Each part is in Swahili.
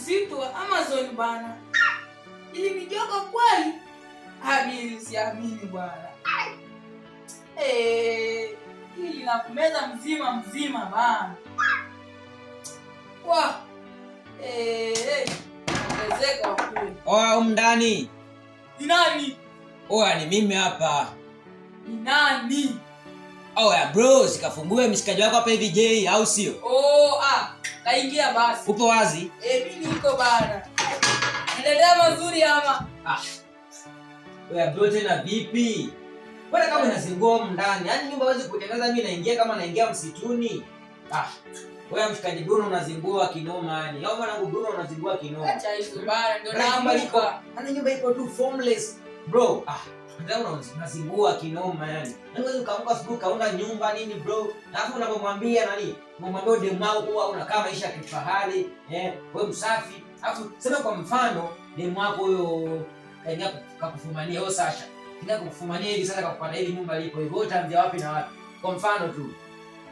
msitu wa Amazon bana. Ili ni joka kweli? Mimi siamini bwana. Hili la kumeza mzima bana. Wa. Ongezeka kule. Oa ndani. Ni nani? Oa ni mimi hapa. Ni nani? Oa bro, sikafungue mshikaji wako hapa hivi je, au sio? Kaingia basi. Upo wazi? Mimi niko bana. Niletea mazuri ama? Oa bro, tena vipi? Bwana kama unazingua ndani, yaani nyumba hawezi kutengeneza mimi naingia kama naingia msituni. Wewe mshikaji Bruno unazingua kinoma yani. Au mwanangu Bruno unazingua kinoma. Acha hizo bana, ndio naamka. Ana nyumba iko tu formless. Bro, ndio unazingua kinoma yani. Wewe ukaamka asubuhi kaunda nyumba nini bro? Alafu unapomwambia nani? Unamwambia demu wako huwa unakaa maisha ya kifahari, wewe msafi. Alafu sema kwa mfano demu wako huyo kaingia kakufumania wewe Sasha. Kaingia kukufumania hivi sasa kakupata hivi nyumba ilipo hivyo utaanzia wapi na wapi? Kwa mfano tu.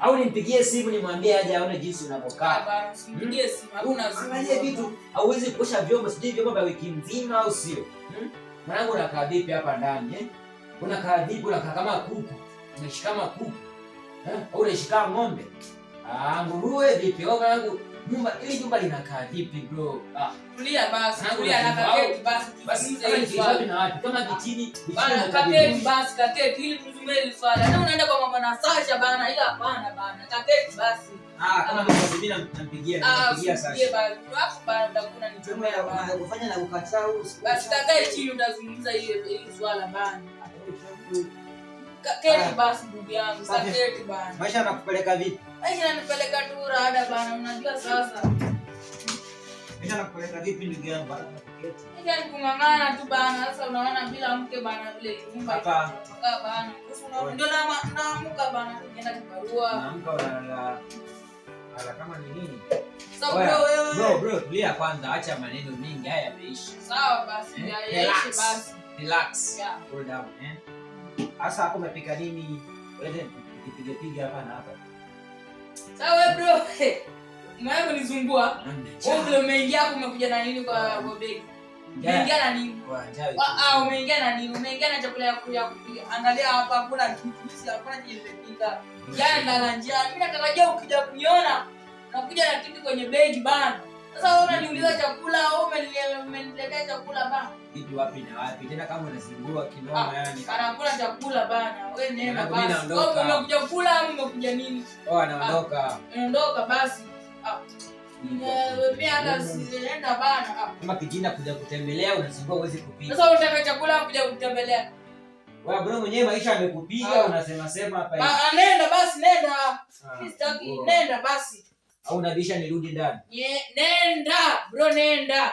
Au nimpigie simu nimwambie aje aone jinsi unavyokaa. Bana, usimpigie simu. Hakuna angalia vitu. Hauwezi kuosha vyombo sijui vyombo vya wiki nzima au sio? Mwanangu unakaa vipi hapa ndani Unakaa vipi? Unakaa kama kuku. Unaishi kama kuku. Au unaishi kama ng'ombe? Nguruwe vipi? Wewe mwanangu nyumba linakaa vipi bro? Tulia basi. Tulia na kaketi basi. Tuzungumze hili swali. Na wapi? Kama kitini. Bana kaketi basi, kaketi ili tuzungumze hili swali. Na unaenda kwa mama na Sasha bana, ila hapana bana. Kaketi basi. Kama mimi nampigia Sasha. Pigie basi. Alafu bana ndakuna nitumia bana. Unaanza kufanya na kukataa basi kakae chini utazungumza hili swala bana. Kaketi basi ndugu yangu, kaketi bana. Maisha yanakupeleka vipi? Maisha yananipeleka tu rada bana, unajua sasa. Maisha yanakupeleka vipi ndugu yangu? Bana kaketi. Maisha ni kung'ang'ana tu bana. Sasa unaona bila mke bana vile nyumba hapa bana. Sasa ndio naamka bana, nienda kibarua. Naamka unalala. Kama ni nini? Sawa bro, tulia kwanza, acha maneno mengi haya yameisha. Sawa basi, yaishi basi. Relax. Cool down, Asa hapo umepika nini? Wewe piga hapa na hapa. Sawa bro. Mwanangu nizungua. Wewe umeingia hapo umekuja na nini kwa begi? Umeingia na nini? Umeingia na nini? Umeingia na chakula ya kupiga. Angalia hapa hakuna kitu. Sisi hapana nimepika. Jana na njaa. Mimi natarajia ukija kuniona nakuja na kitu kwenye begi bana. Sasa wewe unaniuliza chakula au umeniletea chakula bana? Kitu wapi na wapi? Tena kama unazingua kinoma yani. Anakula chakula bana. Wewe nenda basi. Wewe umekuja kula au umekuja nini? Anaondoka. Anaondoka basi. Mimi hata sienda bana. Kama kijana kuja kutembelea unazingua uweze kupika. Sasa unataka chakula kuja kutembelea. Wewe bro mwenyewe maisha amekupiga unasema hapa hivi. Nenda basi nenda. Sitaki nenda basi. Au unabisha nirudi ndani? Nenda bro nenda.